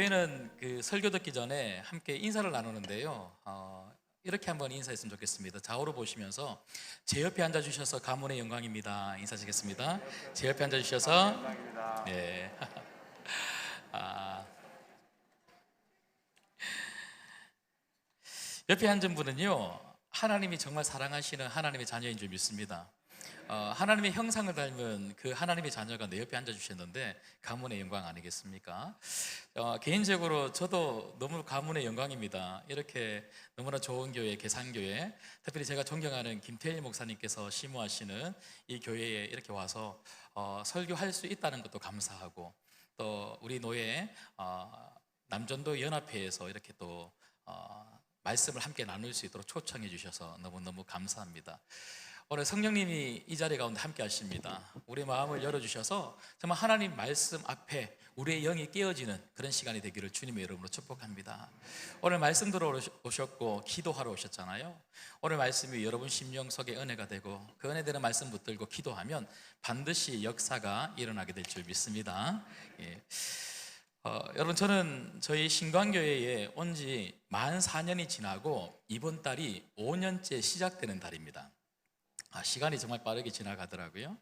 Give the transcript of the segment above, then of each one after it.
교회는 그 설교 듣기 전에 함께 인사를 나누는데요. 이렇게 한번 인사했으면 좋겠습니다. 좌우로 보시면서 제 옆에 앉아주셔서 가문의 영광입니다. 인사드리겠습니다. 제 옆에 앉아주셔서 네. 옆에 앉은 분은요, 하나님이 정말 사랑하시는 하나님의 자녀인 줄 믿습니다. 하나님의 형상을 닮은 그 하나님의 자녀가 내 옆에 앉아주셨는데 가문의 영광 아니겠습니까? 개인적으로 저도 너무 가문의 영광입니다. 이렇게 너무나 좋은 교회, 계산교회, 특별히 제가 존경하는 김태일 목사님께서 심우하시는 이 교회에 이렇게 와서 설교할 수 있다는 것도 감사하고, 또 우리 노예 남전도 연합회에서 이렇게 또 말씀을 함께 나눌 수 있도록 초청해 주셔서 너무너무 감사합니다. 오늘 성령님이 이 자리 가운데 함께 하십니다. 우리의 마음을 열어주셔서 정말 하나님 말씀 앞에 우리의 영이 깨어지는 그런 시간이 되기를 주님의 이름으로 축복합니다. 오늘 말씀 들어 오셨고 기도하러 오셨잖아요. 오늘 말씀이 여러분 심령 속에 은혜가 되고, 그 은혜되는 말씀 붙들고 기도하면 반드시 역사가 일어나게 될 줄 믿습니다. 예. 여러분, 저는 저희 신광교회에 온 지 만 4년이 지나고 이번 달이 5년째 시작되는 달입니다. 시간이 정말 빠르게 지나가더라고요.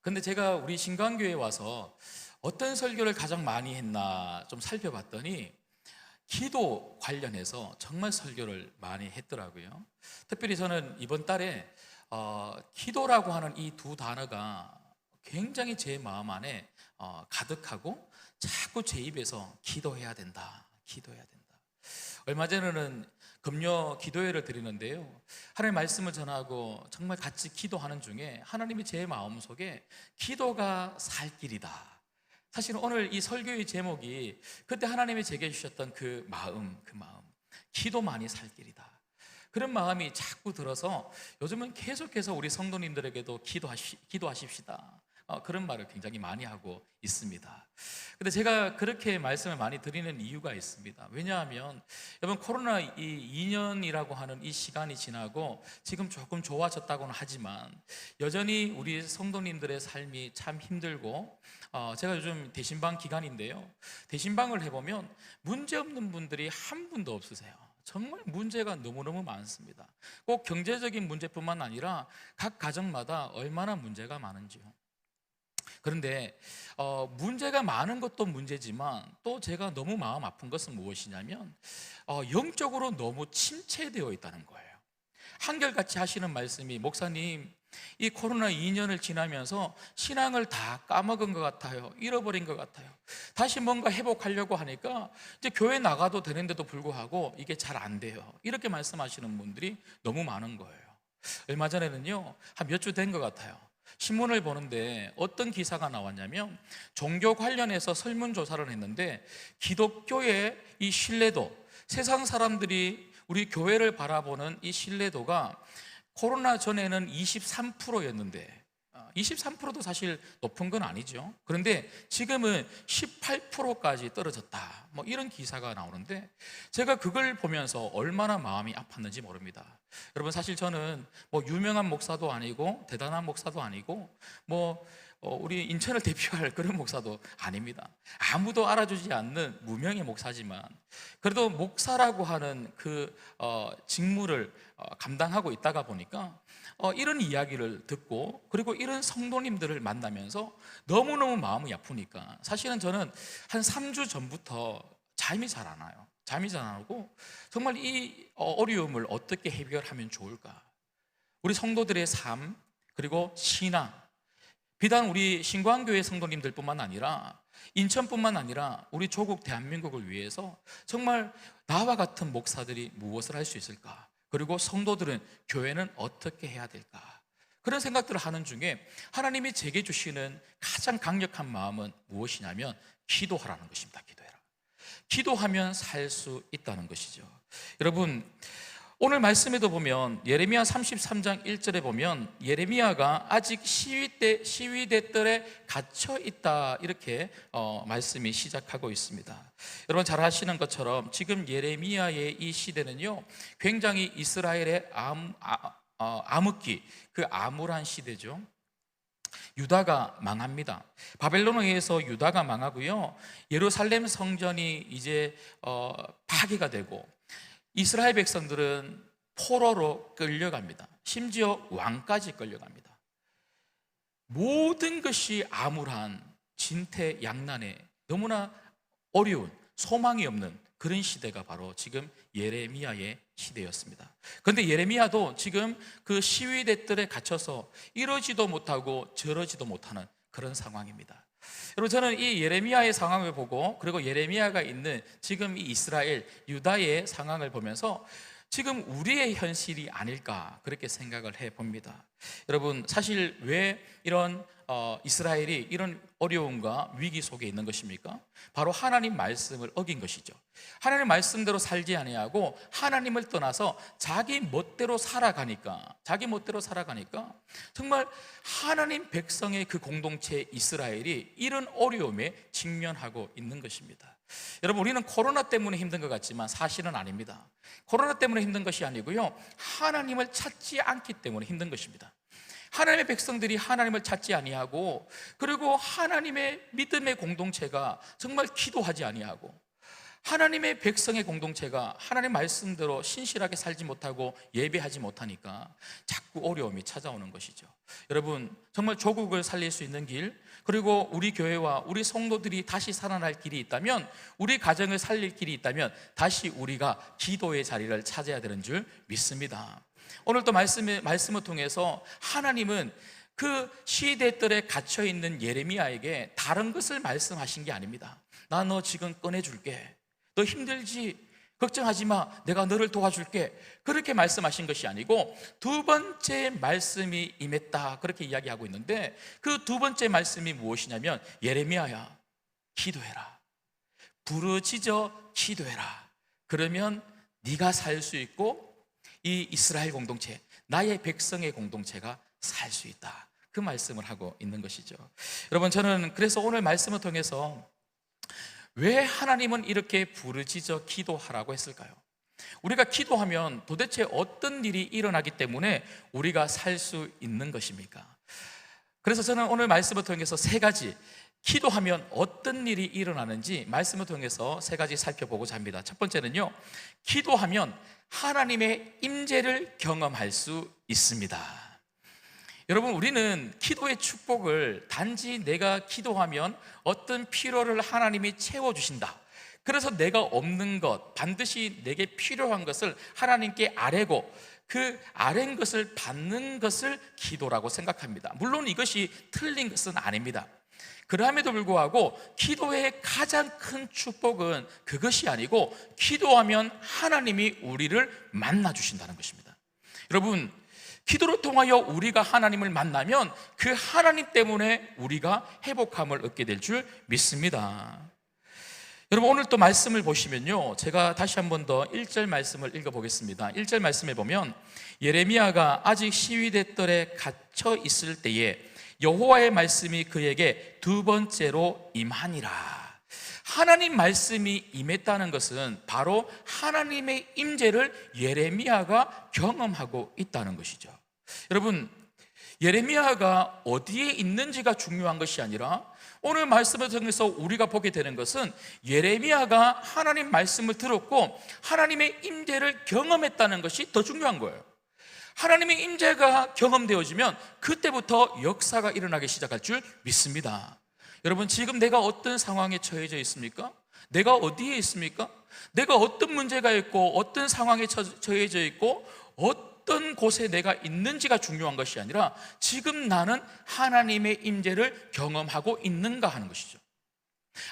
근데 제가 우리 신광교회에 와서 어떤 설교를 가장 많이 했나 좀 살펴봤더니 기도 관련해서 정말 설교를 많이 했더라고요. 특별히 저는 이번 달에 기도라고 하는 이 두 단어가 굉장히 제 마음 안에 가득하고 자꾸 제 입에서 기도해야 된다, 기도해야 된다. 얼마 전에는 금요 기도회를 드리는데요, 하나님의 말씀을 전하고 정말 같이 기도하는 중에 하나님이 제 마음속에 기도가 살 길이다. 사실은 오늘 이 설교의 제목이 그때 하나님이 제게 주셨던 그 마음, 기도만이 살 길이다, 그런 마음이 자꾸 들어서 요즘은 계속해서 우리 성도님들에게도 기도하십시다, 그런 말을 굉장히 많이 하고 있습니다. 근데 제가 그렇게 말씀을 많이 드리는 이유가 있습니다. 왜냐하면 여러분, 코로나 이 2년이라고 하는 이 시간이 지나고 지금 조금 좋아졌다고는 하지만 여전히 우리 성도님들의 삶이 참 힘들고, 제가 요즘 대신방 기간인데요, 대신방을 해보면 문제 없는 분들이 한 분도 없으세요. 정말 문제가 너무너무 많습니다. 꼭 경제적인 문제뿐만 아니라 각 가정마다 얼마나 문제가 많은지요. 그런데 문제가 많은 것도 문제지만 또 제가 너무 마음 아픈 것은 무엇이냐면 영적으로 너무 침체되어 있다는 거예요. 한결같이 하시는 말씀이, 목사님, 이 코로나 2년을 지나면서 신앙을 다 까먹은 것 같아요, 잃어버린 것 같아요, 다시 뭔가 회복하려고 하니까 이제 교회 나가도 되는데도 불구하고 이게 잘 안 돼요, 이렇게 말씀하시는 분들이 너무 많은 거예요. 얼마 전에는요, 한 몇 주 된 것 같아요, 신문을 보는데 어떤 기사가 나왔냐면 종교 관련해서 설문조사를 했는데 기독교의 이 신뢰도, 세상 사람들이 우리 교회를 바라보는 이 신뢰도가 코로나 전에는 23%였는데 23%도 사실 높은 건 아니죠. 그런데 지금은 18%까지 떨어졌다, 뭐 이런 기사가 나오는데 제가 그걸 보면서 얼마나 마음이 아팠는지 모릅니다. 여러분, 사실 저는 뭐 유명한 목사도 아니고 대단한 목사도 아니고 우리 인천을 대표할 그런 목사도 아닙니다. 아무도 알아주지 않는 무명의 목사지만 그래도 목사라고 하는 그 직무를 감당하고 있다가 보니까 이런 이야기를 듣고, 그리고 이런 성도님들을 만나면서 너무너무 마음이 아프니까 사실은 저는 한 3주 전부터 잠이 잘 안 와요. 잠이 잘 안 오고, 정말 이 어려움을 어떻게 해결하면 좋을까, 우리 성도들의 삶, 그리고 신앙, 비단 우리 신광교회 성도님들뿐만 아니라 인천뿐만 아니라 우리 조국 대한민국을 위해서 정말 나와 같은 목사들이 무엇을 할 수 있을까, 그리고 성도들은, 교회는 어떻게 해야 될까, 그런 생각들을 하는 중에 하나님이 제게 주시는 가장 강력한 마음은 무엇이냐면 기도하라는 것입니다. 기도해라. 기도하면 살 수 있다는 것이죠. 여러분, 오늘 말씀에도 보면 예레미야 33장 1절에 보면 예레미야가 아직 시위대 뜰에 갇혀 있다, 이렇게 말씀이 시작하고 있습니다. 여러분 잘 아시는 것처럼 지금 예레미야의 이 시대는요, 굉장히 이스라엘의 암흑기, 그 암울한 시대죠. 유다가 망합니다. 바벨론에 의해서 유다가 망하고요, 예루살렘 성전이 이제 파괴가 되고 이스라엘 백성들은 포로로 끌려갑니다. 심지어 왕까지 끌려갑니다. 모든 것이 암울한 진퇴양난의 너무나 어려운, 소망이 없는 그런 시대가 바로 지금 예레미야의 시대였습니다. 그런데 예레미야도 지금 그 시위대들에 갇혀서 이러지도 못하고 저러지도 못하는 그런 상황입니다. 여러분, 저는 이 예레미야의 상황을 보고, 그리고 예레미야가 있는 지금 이 이스라엘, 유다의 상황을 보면서 지금 우리의 현실이 아닐까 그렇게 생각을 해봅니다. 여러분, 사실 왜 이런 이스라엘이 이런 어려움과 위기 속에 있는 것입니까? 바로 하나님 말씀을 어긴 것이죠. 하나님 말씀대로 살지 아니하고 하나님을 떠나서 자기 멋대로 살아가니까 정말 하나님 백성의 그 공동체 이스라엘이 이런 어려움에 직면하고 있는 것입니다. 여러분, 우리는 코로나 때문에 힘든 것 같지만 사실은 아닙니다. 코로나 때문에 힘든 것이 아니고요, 하나님을 찾지 않기 때문에 힘든 것입니다. 하나님의 백성들이 하나님을 찾지 아니하고, 그리고 하나님의 믿음의 공동체가 정말 기도하지 아니하고, 하나님의 백성의 공동체가 하나님 말씀대로 신실하게 살지 못하고 예배하지 못하니까 자꾸 어려움이 찾아오는 것이죠. 여러분, 정말 조국을 살릴 수 있는 길, 그리고 우리 교회와 우리 성도들이 다시 살아날 길이 있다면, 우리 가정을 살릴 길이 있다면 다시 우리가 기도의 자리를 찾아야 되는 줄 믿습니다. 오늘 또 말씀을 통해서 하나님은 그 시대들에 갇혀있는 예레미야에게 다른 것을 말씀하신 게 아닙니다. 나 너 지금 꺼내줄게, 너 힘들지? 걱정하지 마, 내가 너를 도와줄게, 그렇게 말씀하신 것이 아니고 두 번째 말씀이 임했다 그렇게 이야기하고 있는데, 그 두 번째 말씀이 무엇이냐면, 예레미야야, 기도해라, 부르짖어 기도해라. 그러면 네가 살 수 있고 이 이스라엘 공동체, 나의 백성의 공동체가 살 수 있다, 그 말씀을 하고 있는 것이죠. 여러분, 저는 그래서 오늘 말씀을 통해서 왜 하나님은 이렇게 부르짖어 기도하라고 했을까요? 우리가 기도하면 도대체 어떤 일이 일어나기 때문에 우리가 살 수 있는 것입니까? 그래서 저는 오늘 말씀을 통해서 세 가지, 기도하면 어떤 일이 일어나는지 말씀을 통해서 세 가지 살펴보고자 합니다. 첫 번째는요, 기도하면 하나님의 임재를 경험할 수 있습니다. 여러분, 우리는 기도의 축복을 단지 내가 기도하면 어떤 필요를 하나님이 채워주신다, 그래서 내가 없는 것, 반드시 내게 필요한 것을 하나님께 아뢰고 그 아뢰는 것을 받는 것을 기도라고 생각합니다. 물론 이것이 틀린 것은 아닙니다. 그럼에도 불구하고 기도의 가장 큰 축복은 그것이 아니고, 기도하면 하나님이 우리를 만나주신다는 것입니다. 여러분, 기도를 통하여 우리가 하나님을 만나면 그 하나님 때문에 우리가 회복함을 얻게 될 줄 믿습니다. 여러분, 오늘 또 말씀을 보시면요, 제가 다시 한 번 더 1절 말씀을 읽어보겠습니다. 1절 말씀에 보면, 예레미야가 아직 시위대들에 갇혀 있을 때에 여호와의 말씀이 그에게 두 번째로 임하니라. 하나님 말씀이 임했다는 것은 바로 하나님의 임재를 예레미야가 경험하고 있다는 것이죠. 여러분, 예레미야가 어디에 있는지가 중요한 것이 아니라 오늘 말씀을 통해서 우리가 보게 되는 것은 예레미야가 하나님 말씀을 들었고 하나님의 임재를 경험했다는 것이 더 중요한 거예요. 하나님의 임재가 경험되어지면 그때부터 역사가 일어나기 시작할 줄 믿습니다. 여러분, 지금 내가 어떤 상황에 처해져 있습니까? 내가 어디에 있습니까? 내가 어떤 문제가 있고 어떤 상황에 처해져 있고 어떤 곳에 내가 있는지가 중요한 것이 아니라 지금 나는 하나님의 임재를 경험하고 있는가 하는 것이죠.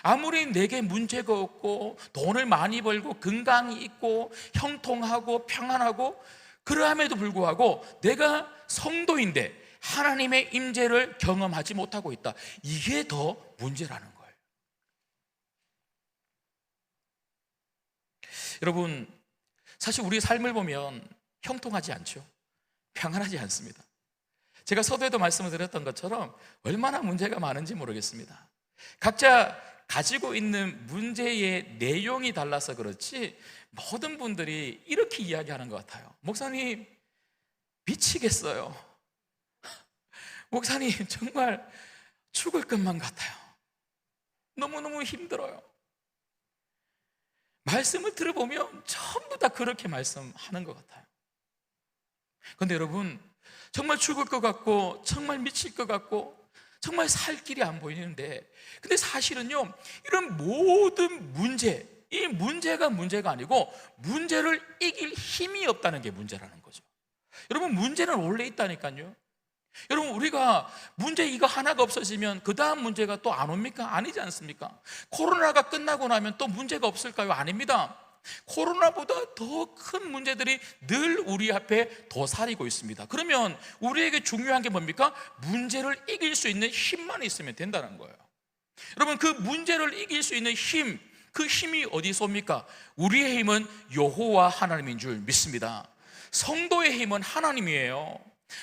아무리 내게 문제가 없고 돈을 많이 벌고 건강이 있고 형통하고 평안하고, 그러함에도 불구하고 내가 성도인데 하나님의 임재를 경험하지 못하고 있다, 이게 더 문제라는 거예요. 여러분, 사실 우리 삶을 보면 형통하지 않죠. 평안하지 않습니다. 제가 서두에도 말씀을 드렸던 것처럼 얼마나 문제가 많은지 모르겠습니다. 각자 가지고 있는 문제의 내용이 달라서 그렇지 모든 분들이 이렇게 이야기하는 것 같아요. 목사님, 미치겠어요. 목사님, 정말 죽을 것만 같아요. 너무너무 힘들어요. 말씀을 들어보면 전부 다 그렇게 말씀하는 것 같아요. 그런데 여러분, 정말 죽을 것 같고 정말 미칠 것 같고 정말 살 길이 안 보이는데, 근데 사실은요, 이런 모든 문제, 이 문제가 문제가 아니고 문제를 이길 힘이 없다는 게 문제라는 거죠. 여러분, 문제는 원래 있다니까요. 여러분, 우리가 문제 이거 하나가 없어지면 그 다음 문제가 또 안 옵니까? 아니지 않습니까? 코로나가 끝나고 나면 또 문제가 없을까요? 아닙니다. 코로나보다 더 큰 문제들이 늘 우리 앞에 도사리고 있습니다. 그러면 우리에게 중요한 게 뭡니까? 문제를 이길 수 있는 힘만 있으면 된다는 거예요. 여러분, 그 문제를 이길 수 있는 힘, 그 힘이 어디서 옵니까? 우리의 힘은 여호와 하나님인 줄 믿습니다. 성도의 힘은 하나님이에요.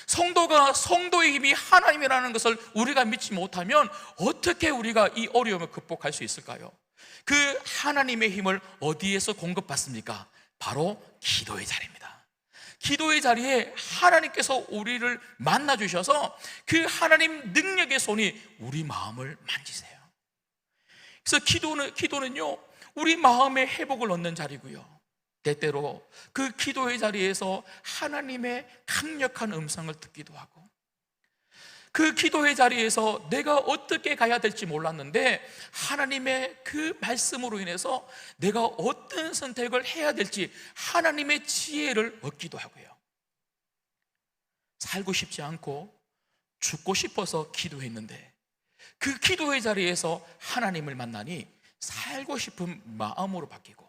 성도의 힘이 하나님이라는 것을 우리가 믿지 못하면 어떻게 우리가 이 어려움을 극복할 수 있을까요? 그 하나님의 힘을 어디에서 공급받습니까? 바로 기도의 자리입니다. 기도의 자리에 하나님께서 우리를 만나 주셔서 그 하나님 능력의 손이 우리 마음을 만지세요. 그래서 기도는요, 우리 마음의 회복을 얻는 자리고요, 때때로 그 기도의 자리에서 하나님의 강력한 음성을 듣기도 하고, 그 기도의 자리에서 내가 어떻게 가야 될지 몰랐는데 하나님의 그 말씀으로 인해서 내가 어떤 선택을 해야 될지 하나님의 지혜를 얻기도 하고요, 살고 싶지 않고 죽고 싶어서 기도했는데 그 기도의 자리에서 하나님을 만나니 살고 싶은 마음으로 바뀌고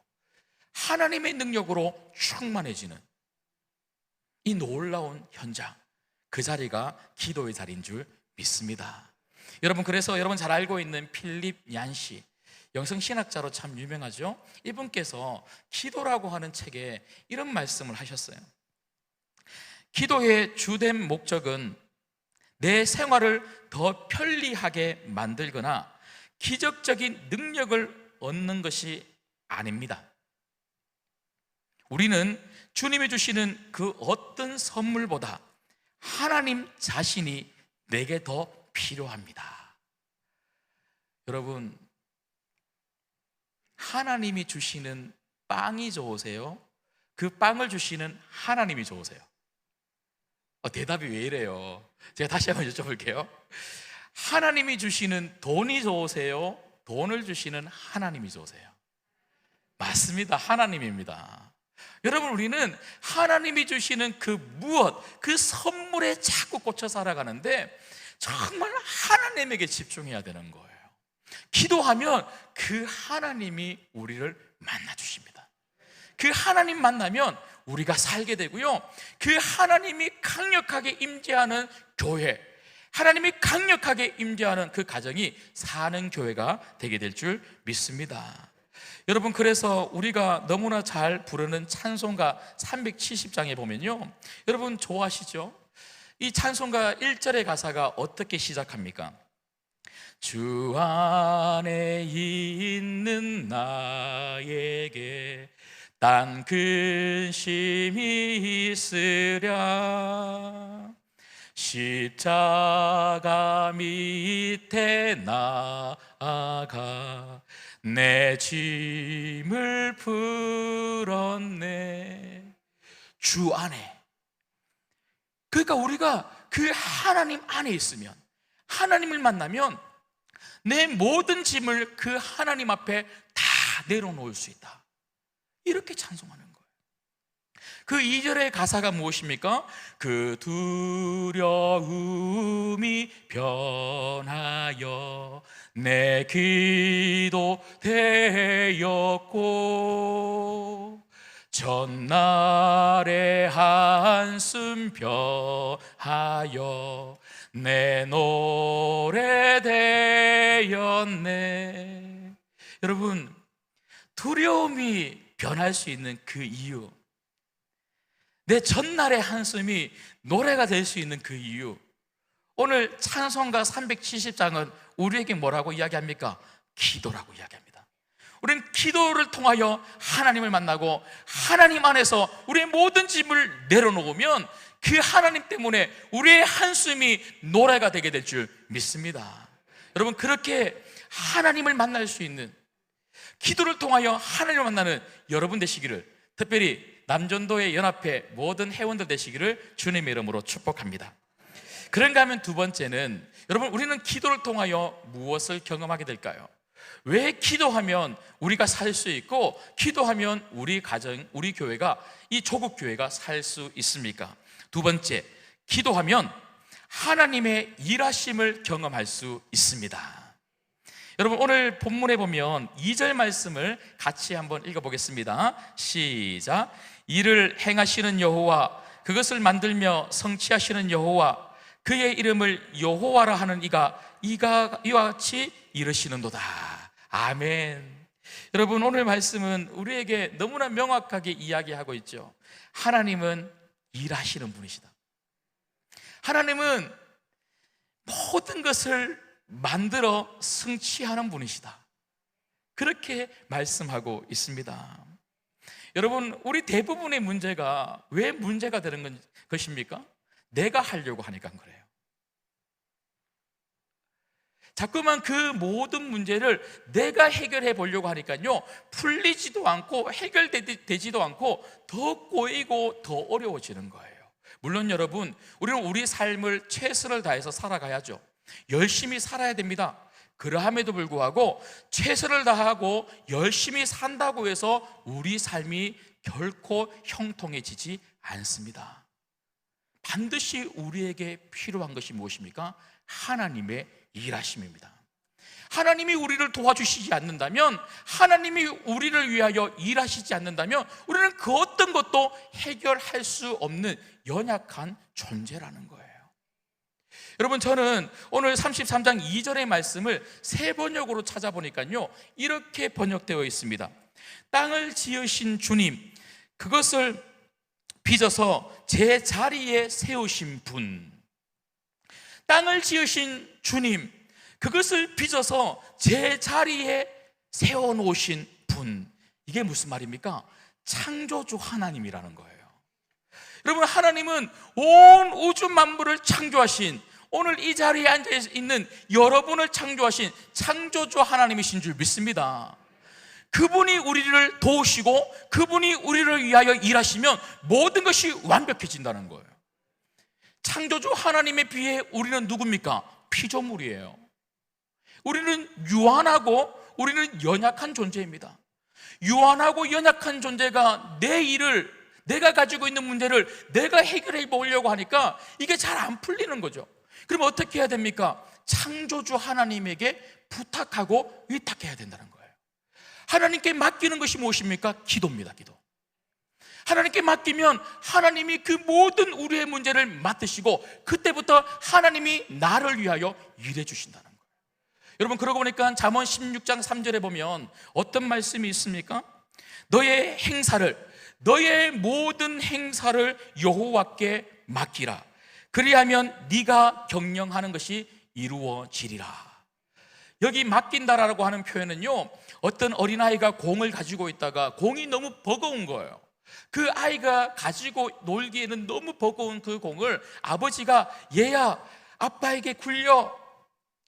하나님의 능력으로 충만해지는 이 놀라운 현장, 그 자리가 기도의 자리인 줄 믿습니다. 여러분, 그래서 여러분 잘 알고 있는 필립 얀시, 영성신학자로 참 유명하죠. 이분께서 기도라고 하는 책에 이런 말씀을 하셨어요. 기도의 주된 목적은 내 생활을 더 편리하게 만들거나 기적적인 능력을 얻는 것이 아닙니다. 우리는 주님이 주시는 그 어떤 선물보다 하나님 자신이 내게 더 필요합니다. 여러분, 하나님이 주시는 빵이 좋으세요? 그 빵을 주시는 하나님이 좋으세요? 대답이 왜 이래요? 제가 다시 한번 여쭤볼게요. 하나님이 주시는 돈이 좋으세요? 돈을 주시는 하나님이 좋으세요? 맞습니다. 하나님입니다. 여러분, 우리는 하나님이 주시는 그 무엇, 그 선물에 자꾸 꽂혀 살아가는데 정말 하나님에게 집중해야 되는 거예요. 기도하면 그 하나님이 우리를 만나 주십니다. 그 하나님 만나면 우리가 살게 되고요, 그 하나님이 강력하게 임재하는 교회, 하나님이 강력하게 임재하는 그 가정이 사는 교회가 되게 될 줄 믿습니다. 여러분, 그래서 우리가 너무나 잘 부르는 찬송가 370장에 보면요, 여러분 좋아하시죠? 이 찬송가 1절의 가사가 어떻게 시작합니까? 주 안에 있는 나에게 딴 근심이 있으랴 십자가 밑에 나아가 내 짐을 풀었네. 주 안에, 그러니까 우리가 그 하나님 안에 있으면, 하나님을 만나면 내 모든 짐을 그 하나님 앞에 다 내려놓을 수 있다, 이렇게 찬송하는 거예요. 그 2절의 가사가 무엇입니까? 그 두려움이 변하여 내 기도 되었고 전날의 한숨 변하여 내 노래 되었네. 여러분, 두려움이 변할 수 있는 그 이유, 내 전날의 한숨이 노래가 될 수 있는 그 이유, 오늘 찬송가 370장은 우리에게 뭐라고 이야기합니까? 기도라고 이야기합니다. 우리는 기도를 통하여 하나님을 만나고 하나님 안에서 우리의 모든 짐을 내려놓으면 그 하나님 때문에 우리의 한숨이 노래가 되게 될 줄 믿습니다. 여러분, 그렇게 하나님을 만날 수 있는, 기도를 통하여 하나님을 만나는 여러분 되시기를, 특별히 남전도의 연합회 모든 회원들 되시기를 주님의 이름으로 축복합니다. 그런가 하면 두 번째는, 여러분, 우리는 기도를 통하여 무엇을 경험하게 될까요? 왜 기도하면 우리가 살 수 있고, 기도하면 우리 가정, 우리 교회가, 이 조국 교회가 살 수 있습니까? 두 번째, 기도하면 하나님의 일하심을 경험할 수 있습니다. 여러분, 오늘 본문에 보면 2절 말씀을 같이 한번 읽어보겠습니다. 시작. 이를 행하시는 여호와, 그것을 만들며 성취하시는 여호와, 그의 이름을 여호와라 하는 이가 이와 같이 이르시는도다. 아멘. 여러분, 오늘 말씀은 우리에게 너무나 명확하게 이야기하고 있죠. 하나님은 일하시는 분이시다. 하나님은 모든 것을 만들어 성취하는 분이시다. 그렇게 말씀하고 있습니다. 여러분, 우리 대부분의 문제가 왜 문제가 되는 것입니까? 내가 하려고 하니까 그래요. 자꾸만 그 모든 문제를 내가 해결해 보려고 하니까요, 풀리지도 않고 해결되지도 않고 더 꼬이고 더 어려워지는 거예요. 물론 여러분, 우리는 우리 삶을 최선을 다해서 살아가야죠. 열심히 살아야 됩니다. 그러함에도 불구하고 최선을 다하고 열심히 산다고 해서 우리 삶이 결코 형통해지지 않습니다. 반드시 우리에게 필요한 것이 무엇입니까? 하나님의 일하심입니다. 하나님이 우리를 도와주시지 않는다면, 하나님이 우리를 위하여 일하시지 않는다면 우리는 그 어떤 것도 해결할 수 없는 연약한 존재라는 거예요. 여러분, 저는 오늘 33장 2절의 말씀을 새 번역으로 찾아보니까요, 이렇게 번역되어 있습니다. 땅을 지으신 주님, 그것을 빚어서 제 자리에 세우신 분. 땅을 지으신 주님, 그것을 빚어서 제 자리에 세워놓으신 분. 이게 무슨 말입니까? 창조주 하나님이라는 거예요. 여러분, 하나님은 온 우주 만물을 창조하신, 오늘 이 자리에 앉아있는 여러분을 창조하신 창조주 하나님이신 줄 믿습니다. 그분이 우리를 도우시고 그분이 우리를 위하여 일하시면 모든 것이 완벽해진다는 거예요. 창조주 하나님에 비해 우리는 누굽니까? 피조물이에요. 우리는 유한하고 우리는 연약한 존재입니다. 유한하고 연약한 존재가 내 일을, 내가 가지고 있는 문제를 내가 해결해 보려고 하니까 이게 잘 안 풀리는 거죠. 그럼 어떻게 해야 됩니까? 창조주 하나님에게 부탁하고 위탁해야 된다는 거예요. 하나님께 맡기는 것이 무엇입니까? 기도입니다. 기도. 하나님께 맡기면 하나님이 그 모든 우리의 문제를 맡으시고 그때부터 하나님이 나를 위하여 일해 주신다는 거예요. 여러분, 그러고 보니까 잠언 16장 3절에 보면 어떤 말씀이 있습니까? 너의 행사를, 너의 모든 행사를 여호와께 맡기라. 그리하면 네가 경영하는 것이 이루어지리라. 여기 맡긴다라고 하는 표현은요, 어떤 어린아이가 공을 가지고 있다가 공이 너무 버거운 거예요. 그 아이가 가지고 놀기에는 너무 버거운 그 공을 아버지가, 얘야, 아빠에게 굴려,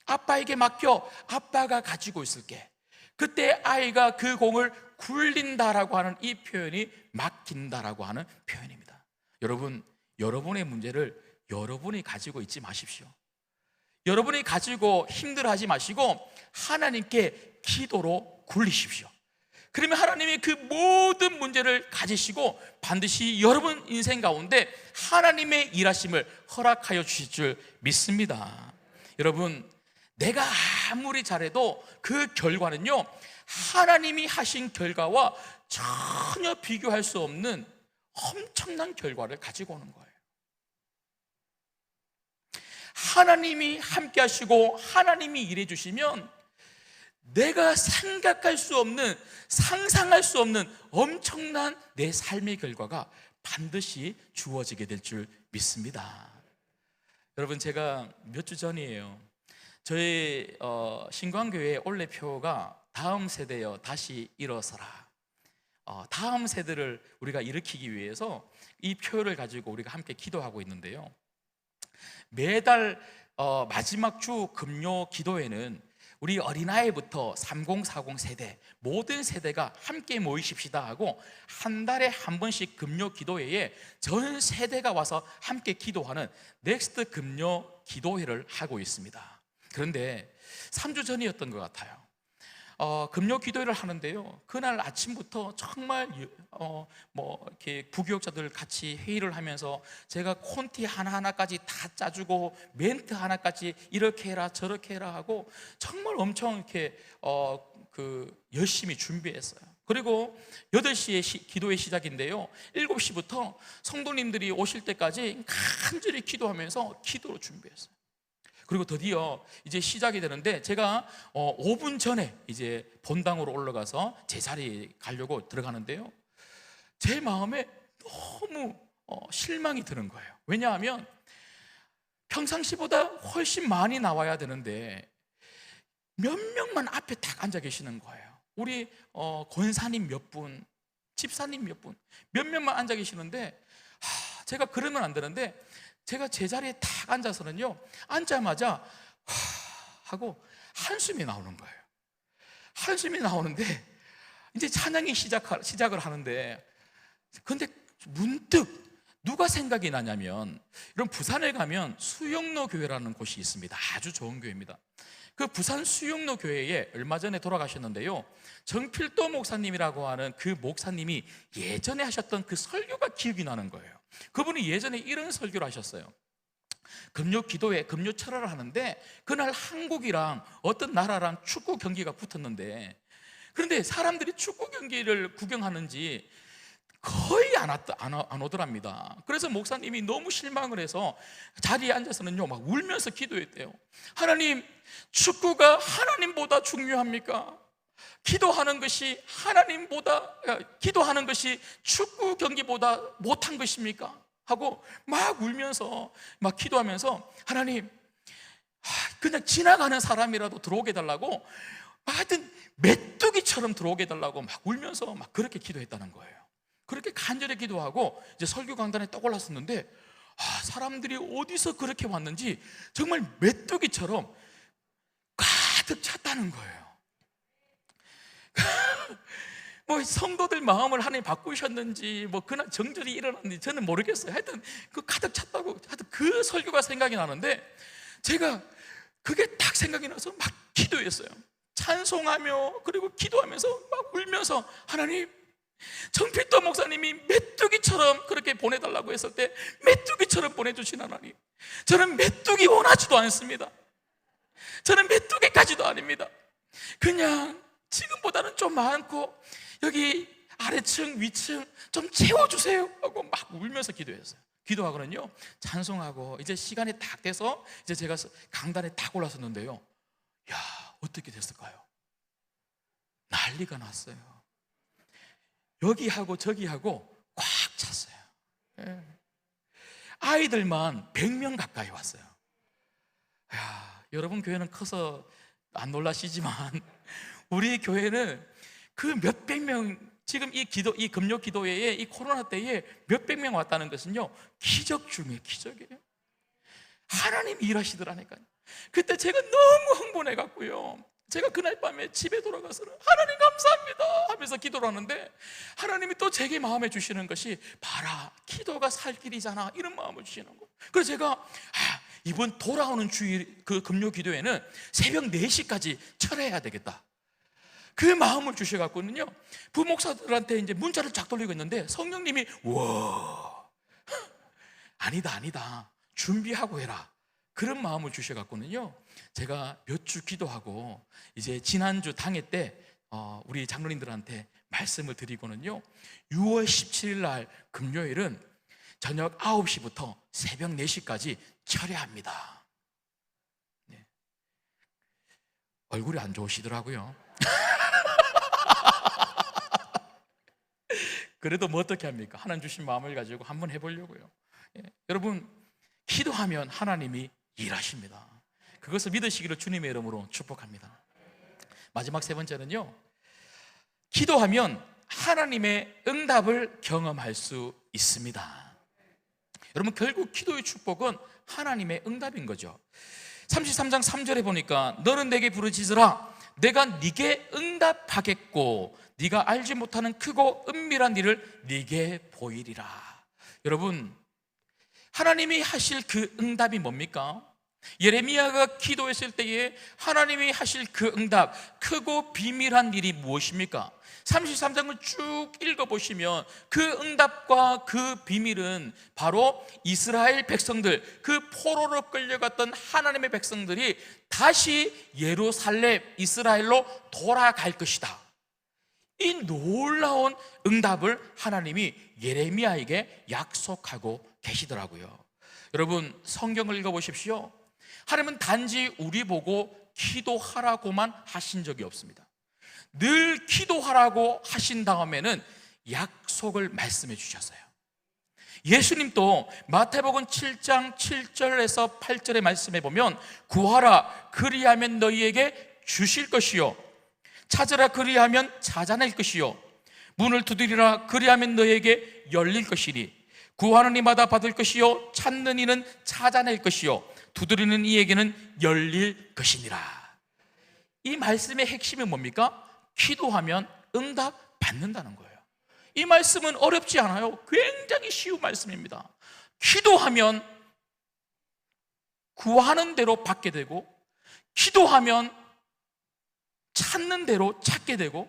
아빠에게 맡겨, 아빠가 가지고 있을게. 그때 아이가 그 공을 굴린다라고 하는 이 표현이 맡긴다라고 하는 표현입니다. 여러분, 여러분의 문제를 여러분이 가지고 있지 마십시오. 여러분이 가지고 힘들어하지 마시고 하나님께 기도로 굴리십시오. 그러면 하나님이 그 모든 문제를 가지시고 반드시 여러분 인생 가운데 하나님의 일하심을 허락하여 주실 줄 믿습니다. 여러분, 내가 아무리 잘해도 그 결과는요, 하나님이 하신 결과와 전혀 비교할 수 없는 엄청난 결과를 가지고 오는 거예요. 하나님이 함께 하시고 하나님이 일해 주시면 내가 생각할 수 없는, 상상할 수 없는 엄청난 내 삶의 결과가 반드시 주어지게 될 줄 믿습니다. 여러분, 제가 몇 주 전이에요, 저희 신광교회 올레표가 다음 세대여 다시 일어서라. 다음 세대를 우리가 일으키기 위해서 이 표현을 가지고 우리가 함께 기도하고 있는데요, 매달 마지막 주 금요 기도회는 우리 어린아이부터 3040 세대 모든 세대가 함께 모이십시다 하고 한 달에 한 번씩 금요 기도회에 전 세대가 와서 함께 기도하는 넥스트 금요 기도회를 하고 있습니다. 그런데 3주 전이었던 것 같아요. 금요 기도회를 하는데요, 그날 아침부터 정말 이렇게 부교육자들 같이 회의를 하면서 제가 콘티 하나하나까지 다 짜주고 멘트 하나까지 이렇게 해라 저렇게 해라 하고 정말 엄청 이렇게 열심히 준비했어요. 그리고 8시에 기도회 시작인데요, 7시부터 성도님들이 오실 때까지 간절히 기도하면서 기도로 준비했어요. 그리고 드디어 이제 시작이 되는데 제가 5분 전에 이제 본당으로 올라가서 제 자리에 가려고 들어가는데요, 제 마음에 너무 실망이 드는 거예요. 왜냐하면 평상시보다 훨씬 많이 나와야 되는데 몇 명만 앞에 딱 앉아 계시는 거예요. 우리 권사님 몇 분, 집사님 몇 분, 몇 명만 앉아 계시는데 제가 그러면 안 되는데 제가 제 자리에 딱 앉아서는요, 앉자마자 하고 한숨이 나오는 거예요. 한숨이 나오는데 이제 찬양이 시작을 하는데, 근데 문득 누가 생각이 나냐면, 이런 부산에 가면 수영로 교회라는 곳이 있습니다. 아주 좋은 교회입니다. 그 부산 수영로 교회에 얼마 전에 돌아가셨는데요, 정필도 목사님이라고 하는 그 목사님이 예전에 하셨던 그 설교가 기억이 나는 거예요. 그분이 예전에 이런 설교를 하셨어요. 금요 기도회, 금요 철회를 하는데 그날 한국이랑 어떤 나라랑 축구 경기가 붙었는데, 그런데 사람들이 축구 경기를 구경하는지 거의 안 오더랍니다. 그래서 목사님이 너무 실망을 해서 자리에 앉아서는요 막 울면서 기도했대요. 하나님, 축구가 하나님보다 중요합니까? 기도하는 것이 축구 경기보다 못한 것입니까? 하고 막 울면서 막 기도하면서, 하나님, 그냥 지나가는 사람이라도 들어오게 해달라고, 하여튼 메뚜기처럼 들어오게 해달라고 막 울면서 막 그렇게 기도했다는 거예요. 그렇게 간절히 기도하고 이제 설교 강단에 딱 올랐었는데, 사람들이 어디서 그렇게 왔는지 정말 메뚜기처럼 가득 찼다는 거예요. 뭐 성도들 마음을 하나님 바꾸셨는지 뭐 그날 정절이 일어났는지 저는 모르겠어요. 하여튼 그 가득 찼다고, 하여튼 그 설교가 생각이 나는데, 제가 그게 딱 생각이 나서 막 기도했어요. 찬송하며 그리고 기도하면서 막 울면서, 하나님, 정필도 목사님이 메뚜기처럼 그렇게 보내달라고 했을 때 메뚜기처럼 보내주신 하나님, 저는 메뚜기 원하지도 않습니다. 저는 메뚜기까지도 아닙니다. 그냥 지금보다는 좀 많고 여기 아래층 위층 좀 채워주세요 하고 막 울면서 기도했어요. 기도하고는요 찬송하고 이제 시간이 딱 돼서 이제 제가 강단에 딱 올라섰는데요, 야, 어떻게 됐을까요? 난리가 났어요. 여기하고 저기하고 꽉 찼어요. 아이들만 100명 가까이 왔어요. 야, 여러분 교회는 커서 안 놀라시지만 우리 교회는 그 몇백 명, 지금 이 금요 기도회에 이 코로나 때에 몇백 명 왔다는 것은요 기적 중에 기적이에요. 하나님이 일하시더라니까요. 그때 제가 너무 흥분해 갖고요, 제가 그날 밤에 집에 돌아가서는 하나님 감사합니다 하면서 기도를 하는데, 하나님이 또 제게 마음에 주시는 것이, 봐라, 기도가 살 길이잖아, 이런 마음을 주시는 거예요. 그래서 제가 이번 돌아오는 주일 그 금요 기도회는 새벽 4시까지 철회해야 되겠다, 그 마음을 주셔갖고는요 부목사들한테 이제 문자를 쫙 돌리고 있는데, 성령님이 와, 아니다 준비하고 해라, 그런 마음을 주셔갖고는요 제가 몇 주 기도하고 이제 지난주 당회 때 우리 장로님들한테 말씀을 드리고는요 6월 17일 날 금요일은 저녁 9시부터 새벽 4시까지 철회합니다. 네. 얼굴이 안 좋으시더라고요. 그래도 뭐 어떻게 합니까? 하나님 주신 마음을 가지고 한번 해보려고요. 여러분, 기도하면 하나님이 일하십니다. 그것을 믿으시기를 주님의 이름으로 축복합니다. 마지막 세 번째는요, 기도하면 하나님의 응답을 경험할 수 있습니다. 여러분, 결국 기도의 축복은 하나님의 응답인 거죠. 33장 3절에 보니까 너는 내게 부르짖으라 내가 네게 응답하겠고 네가 알지 못하는 크고 은밀한 일을 네게 보이리라. 여러분, 하나님이 하실 그 응답이 뭡니까? 예레미야가 기도했을 때에 하나님이 하실 그 응답, 크고 비밀한 일이 무엇입니까? 33장을 쭉 읽어보시면 그 응답과 그 비밀은 바로 이스라엘 백성들, 그 포로로 끌려갔던 하나님의 백성들이 다시 예루살렘, 이스라엘로 돌아갈 것이다. 이 놀라운 응답을 하나님이 예레미야에게 약속하고 계시더라고요. 여러분, 성경을 읽어보십시오. 하나님은 단지 우리 보고 기도하라고만 하신 적이 없습니다. 늘 기도하라고 하신 다음에는 약속을 말씀해 주셨어요. 예수님도 마태복음 7장 7절에서 8절의 말씀에 보면 구하라 그리하면 너희에게 주실 것이요 찾으라 그리하면 찾아낼 것이요 문을 두드리라 그리하면 너희에게 열릴 것이니 구하는 이마다 받을 것이요 찾는 이는 찾아낼 것이요 두드리는 이에게는 열릴 것이니라. 이 말씀의 핵심이 뭡니까? 기도하면 응답 받는다는 거예요. 이 말씀은 어렵지 않아요. 굉장히 쉬운 말씀입니다. 기도하면 구하는 대로 받게 되고, 기도하면 찾는 대로 찾게 되고,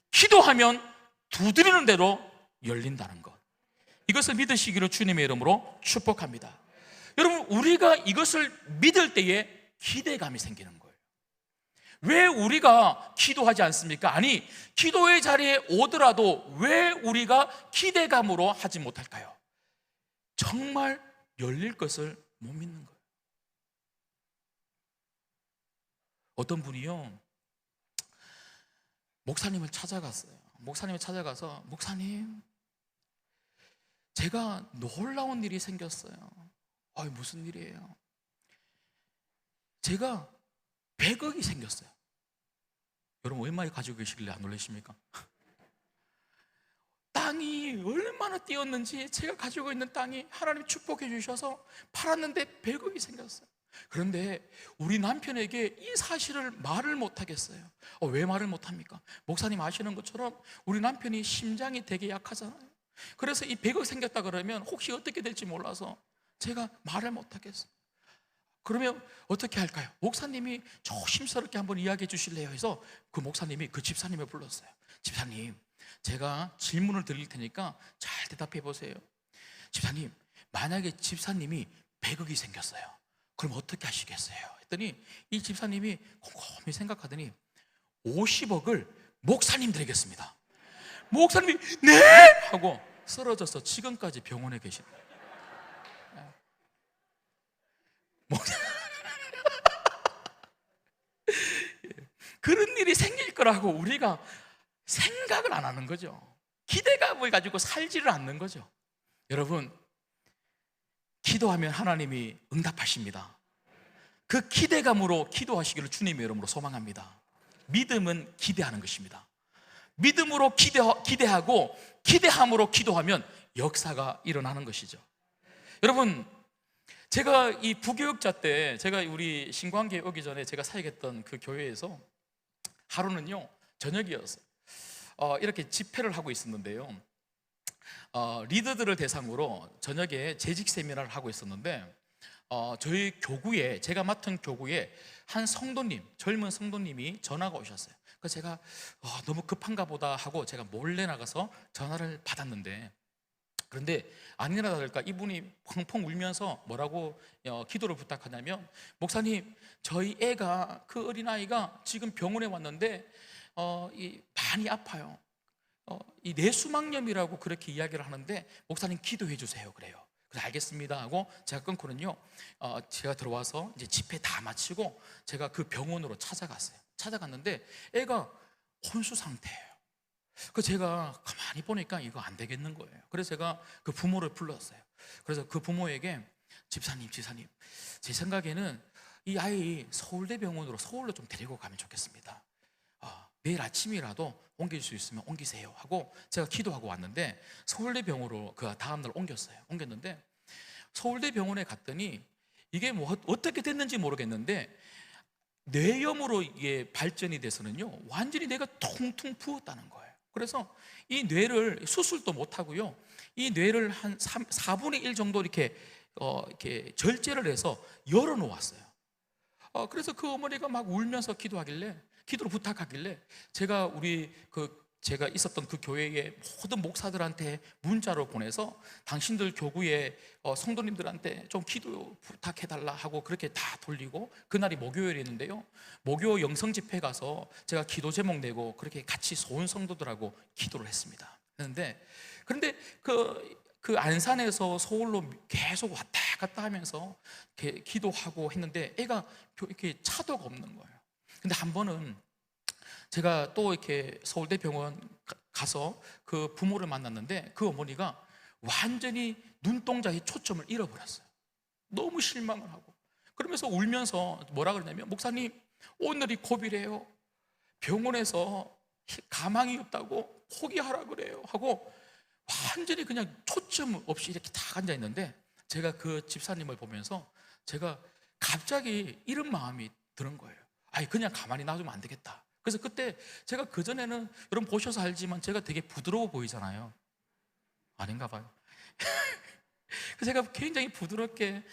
기도하면 두드리는 대로 열린다는 것. 이것을 믿으시기를 주님의 이름으로 축복합니다. 여러분, 우리가 이것을 믿을 때에 기대감이 생기는 거예요. 왜 우리가 기도하지 않습니까? 아니, 기도의 자리에 오더라도 왜 우리가 기대감으로 하지 못할까요? 정말 열릴 것을 못 믿는 거예요. 어떤 분이요, 목사님을 찾아갔어요. 목사님을 찾아가서 목사님, 제가 놀라운 일이 생겼어요. 무슨 일이에요? 제가 100억이 생겼어요. 여러분, 얼마나 가지고 계시길래 안 놀라십니까? 땅이 얼마나 뛰었는지, 제가 가지고 있는 땅이 하나님이 축복해 주셔서 팔았는데 100억이 생겼어요. 그런데 우리 남편에게 이 사실을 말을 못 하겠어요. 왜 말을 못 합니까? 목사님 아시는 것처럼 우리 남편이 심장이 되게 약하잖아요. 그래서 이 100억 생겼다 그러면 혹시 어떻게 될지 몰라서 제가 말을 못 하겠어요. 그러면 어떻게 할까요? 목사님이 조심스럽게 한번 이야기해 주실래요? 해서 그 목사님이 그 집사님을 불렀어요. 집사님, 제가 질문을 드릴 테니까 잘 대답해 보세요. 집사님, 만약에 집사님이 100억이 생겼어요. 그럼 어떻게 하시겠어요? 했더니 이 집사님이 곰곰이 생각하더니 50억을 목사님 드리겠습니다. 목사님이 네! 하고 쓰러져서 지금까지 병원에 계십니다. 그런 일이 생길 거라고 우리가 생각을 안 하는 거죠. 기대감을 가지고 살지를 않는 거죠. 여러분, 기도하면 하나님이 응답하십니다. 그 기대감으로 기도하시기를 주님의 이름으로 소망합니다. 믿음은 기대하는 것입니다. 믿음으로 기대하고 기대함으로 기도하면 역사가 일어나는 것이죠. 여러분, 제가 이 부교육자 때, 제가 우리 신광교회 오기 전에 제가 사역했던 그 교회에서 하루는요, 저녁이었어요. 이렇게 집회를 하고 있었는데요, 리더들을 대상으로 저녁에 재직 세미나를 하고 있었는데, 저희 교구에, 제가 맡은 교구에 한 성도님, 젊은 성도님이 전화가 오셨어요. 그래서 제가 너무 급한가 보다 하고 제가 몰래 나가서 전화를 받았는데, 그런데 아니나 다를까 이분이 펑펑 울면서 뭐라고 기도를 부탁하냐면, 목사님, 저희 애가, 그 어린아이가 지금 병원에 왔는데 많이 아파요. 이 뇌수막염이라고 그렇게 이야기를 하는데 목사님 기도해 주세요. 그래요. 그래서 알겠습니다 하고 제가 끊고는요, 제가 들어와서 이제 집회 다 마치고 제가 그 병원으로 찾아갔어요. 찾아갔는데 애가 혼수 상태예요. 그 제가 가만히 보니까 이거 안 되겠는 거예요. 그래서 제가 그 부모를 불렀어요. 그래서 그 부모에게 집사님, 제 생각에는 이 아이 서울대병원으로, 서울로 좀 데리고 가면 좋겠습니다. 내일 아침이라도 옮길 수 있으면 옮기세요 하고 제가 기도하고 왔는데, 서울대병원으로 그 다음날 옮겼는데 서울대 병원에 갔더니 이게 뭐 어떻게 됐는지 모르겠는데 뇌염으로 이게 발전이 돼서는요 완전히 뇌가 퉁퉁 부었다는 거예요. 그래서 이 뇌를 수술도 못 하고요, 이 뇌를 한 4분의 1 정도 이렇게 절제를 해서 열어 놓았어요. 그래서 그 어머니가 막 울면서 기도를 부탁하길래 제가 있었던 그 교회의 모든 목사들한테 문자로 보내서 당신들 교구의 성도님들한테 좀 기도 부탁해달라 하고 그렇게 다 돌리고, 그날이 목요일이었는데요, 목요 영성 집회 가서 제가 기도 제목 내고 그렇게 같이 소원 성도들하고 기도를 했습니다. 그런데 그 안산에서 서울로 계속 왔다 갔다 하면서 기도하고 했는데 애가 이렇게 차도가 없는 거예요. 근데 한 번은 제가 또 이렇게 서울대 병원 가서 그 부모를 만났는데 그 어머니가 완전히 눈동자의 초점을 잃어버렸어요. 너무 실망을 하고 그러면서 울면서 뭐라 그러냐면, 목사님 오늘이 고비래요, 병원에서 가망이 없다고 포기하라 그래요 하고 완전히 그냥 초점 없이 이렇게 딱 앉아 있는데, 제가 그 집사님을 보면서 제가 갑자기 이런 마음이 드는 거예요. 그냥 가만히 놔두면 안 되겠다. 그래서 그때 제가 그전에는 여러분 보셔서 알지만 제가 되게 부드러워 보이잖아요. 아닌가 봐요. 그래서 제가 굉장히 부드럽게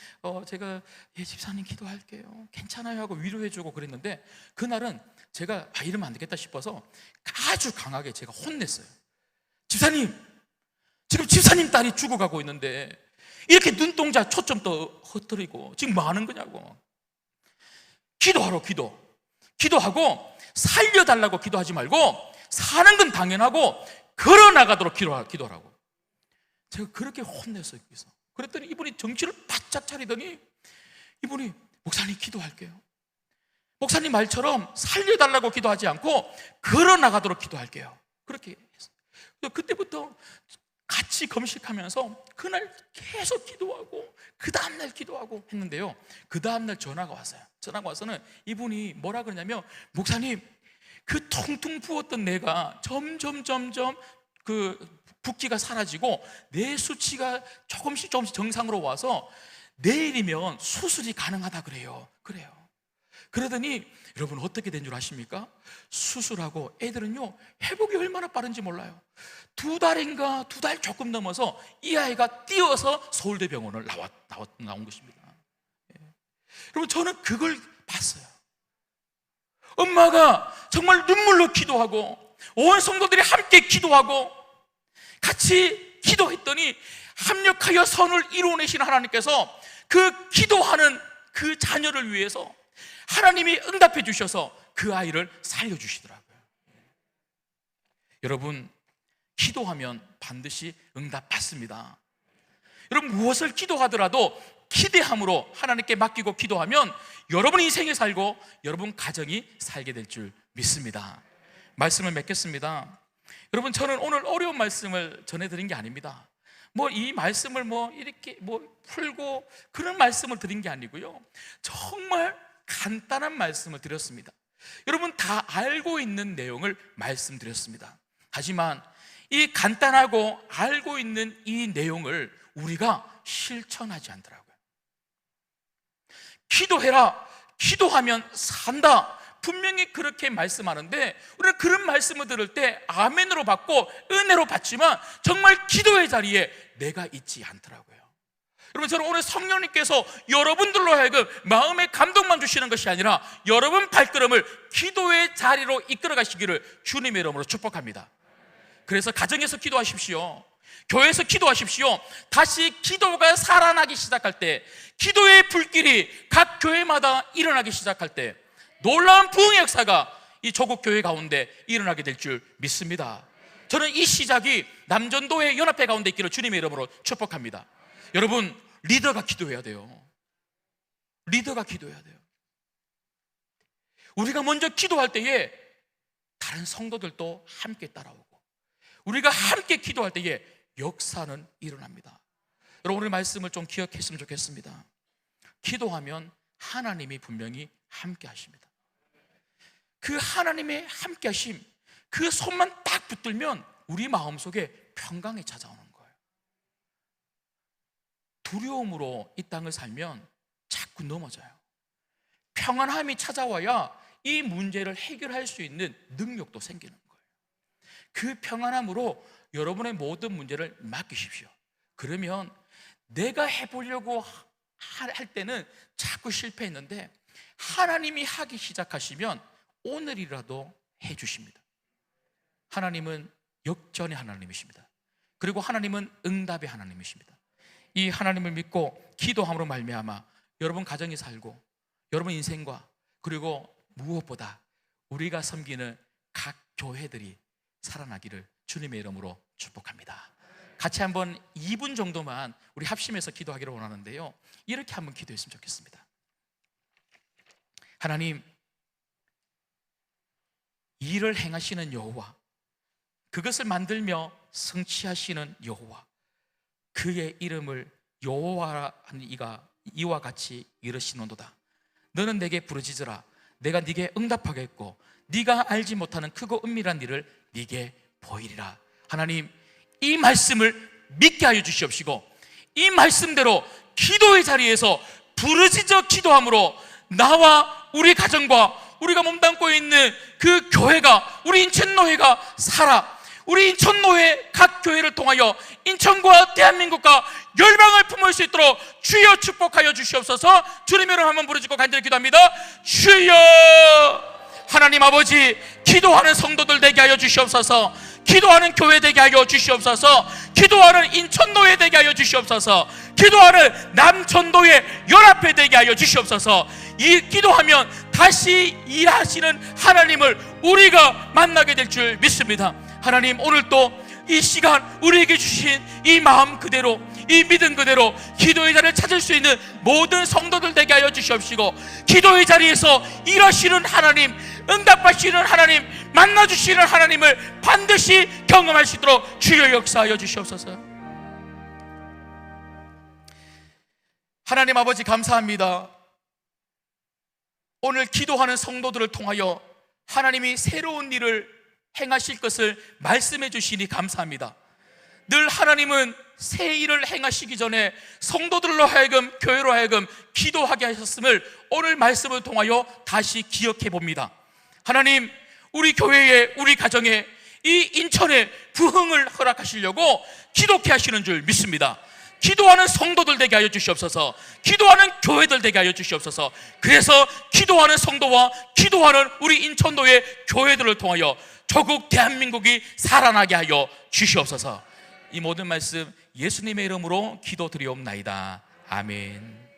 제가 집사님 기도할게요, 괜찮아요 하고 위로해주고 그랬는데, 그날은 제가 이러면 안 되겠다 싶어서 아주 강하게 제가 혼냈어요. 집사님, 지금 집사님 딸이 죽어가고 있는데 이렇게 눈동자 초점도 흩어리고 지금 뭐 하는 거냐고. 기도하고 살려달라고 기도하지 말고 사는 건 당연하고 걸어나가도록 기도하라고. 제가 그렇게 혼냈어요. 그랬더니 이분이 정신을 바짝 차리더니 이분이, 목사님 기도할게요, 목사님 말처럼 살려달라고 기도하지 않고 걸어나가도록 기도할게요, 그렇게 했어요. 그때부터 같이 금식하면서 그날 계속 기도하고 그 다음날 기도하고 했는데요, 그 다음날 전화가 와서는 이분이 뭐라 그러냐면, 목사님 그 퉁퉁 부었던 뇌가 점점 그 붓기가 사라지고 뇌 수치가 조금씩 정상으로 와서 내일이면 수술이 가능하다 그래요. 그러더니 여러분 어떻게 된 줄 아십니까? 수술하고 애들은요 회복이 얼마나 빠른지 몰라요. 2달 조금 넘어서 이 아이가 뛰어서 서울대병원을 나온 것입니다. 여러분 저는 그걸 봤어요. 엄마가 정말 눈물로 기도하고 온 성도들이 함께 기도하고 같이 기도했더니 합력하여 선을 이루어내신 하나님께서 그 기도하는 그 자녀를 위해서 하나님이 응답해 주셔서 그 아이를 살려주시더라고요. 여러분 기도하면 반드시 응답받습니다. 여러분 무엇을 기도하더라도 기대함으로 하나님께 맡기고 기도하면 여러분 인생이 살고 여러분 가정이 살게 될 줄 믿습니다. 말씀을 맺겠습니다. 여러분 저는 오늘 어려운 말씀을 전해드린 게 아닙니다. 이 말씀을 이렇게 풀고 그런 말씀을 드린 게 아니고요, 정말 간단한 말씀을 드렸습니다. 여러분 다 알고 있는 내용을 말씀드렸습니다. 하지만 이 간단하고 알고 있는 이 내용을 우리가 실천하지 않더라고요. 기도해라, 기도하면 산다, 분명히 그렇게 말씀하는데 우리는 그런 말씀을 들을 때 아멘으로 받고 은혜로 받지만 정말 기도의 자리에 내가 있지 않더라고요. 여러분 저는 오늘 성령님께서 여러분들로 하여금 마음의 감동만 주시는 것이 아니라 여러분 발걸음을 기도의 자리로 이끌어 가시기를 주님의 이름으로 축복합니다. 그래서 가정에서 기도하십시오, 교회에서 기도하십시오. 다시 기도가 살아나기 시작할 때, 기도의 불길이 각 교회마다 일어나기 시작할 때 놀라운 부흥의 역사가 이 조국 교회 가운데 일어나게 될 줄 믿습니다. 저는 이 시작이 남전도회 연합회 가운데 있기를 주님의 이름으로 축복합니다. 여러분 리더가 기도해야 돼요. 리더가 기도해야 돼요. 우리가 먼저 기도할 때에 다른 성도들도 함께 따라오고 우리가 함께 기도할 때에 역사는 일어납니다. 여러분 오늘 말씀을 좀 기억했으면 좋겠습니다. 기도하면 하나님이 분명히 함께 하십니다. 그 하나님의 함께 하심, 그 손만 딱 붙들면 우리 마음속에 평강이 찾아오는 거예요. 두려움으로 이 땅을 살면 자꾸 넘어져요. 평안함이 찾아와야 이 문제를 해결할 수 있는 능력도 생기는 거예요. 그 평안함으로 여러분의 모든 문제를 맡기십시오. 그러면 내가 해보려고 할 때는 자꾸 실패했는데 하나님이 하기 시작하시면 오늘이라도 해주십니다. 하나님은 역전의 하나님이십니다. 그리고 하나님은 응답의 하나님이십니다. 이 하나님을 믿고 기도함으로 말미암아 여러분 가정이 살고 여러분 인생과 그리고 무엇보다 우리가 섬기는 각 교회들이 살아나기를 주님의 이름으로 축복합니다. 같이 한번 2분 정도만 우리 합심해서 기도하기를 원하는데요, 이렇게 한번 기도했으면 좋겠습니다. 하나님, 일을 행하시는 여호와, 그것을 만들며 성취하시는 여호와, 그의 이름을 여호와라는 이와 같이 이르시노도다. 너는 내게 부르짖으라. 내가 네게 응답하겠고 네가 알지 못하는 크고 은밀한 일을 네게 보이리라. 하나님, 이 말씀을 믿게 하여 주시옵시고 이 말씀대로 기도의 자리에서 부르짖어 기도함으로 나와 우리 가정과 우리가 몸담고 있는 그 교회가, 우리 인천노회가 살아 우리 인천노회 각 교회를 통하여 인천과 대한민국과 열방을 품을 수 있도록 주여 축복하여 주시옵소서. 주님의 이름 한번 부르짖고 간절히 기도합니다. 주여, 하나님 아버지, 기도하는 성도들 되게 하여 주시옵소서. 기도하는 교회 되게 하여 주시옵소서. 기도하는 인천노회 되게 하여 주시옵소서. 기도하는 남천도회 연합회 되게 하여 주시옵소서. 이 기도하면 다시 일하시는 하나님을 우리가 만나게 될 줄 믿습니다. 하나님, 오늘도 이 시간 우리에게 주신 이 마음 그대로, 이 믿음 그대로 기도의 자리를 찾을 수 있는 모든 성도들 되게 하여 주시옵시고 기도의 자리에서 일하시는 하나님, 응답하시는 하나님, 만나주시는 하나님을 반드시 경험할 수 있도록 주여 역사하여 주시옵소서. 하나님 아버지, 감사합니다. 오늘 기도하는 성도들을 통하여 하나님이 새로운 일을 행하실 것을 말씀해 주시니 감사합니다. 늘 하나님은 새 일을 행하시기 전에 성도들로 하여금, 교회로 하여금 기도하게 하셨음을 오늘 말씀을 통하여 다시 기억해 봅니다. 하나님, 우리 교회에, 우리 가정에, 이 인천에 부흥을 허락하시려고 기도케 하시는 줄 믿습니다. 기도하는 성도들 되게 하여 주시옵소서. 기도하는 교회들 되게 하여 주시옵소서. 그래서 기도하는 성도와 기도하는 우리 인천도의 교회들을 통하여 조국 대한민국이 살아나게 하여 주시옵소서. 이 모든 말씀 예수님의 이름으로 기도드리옵나이다. 아멘.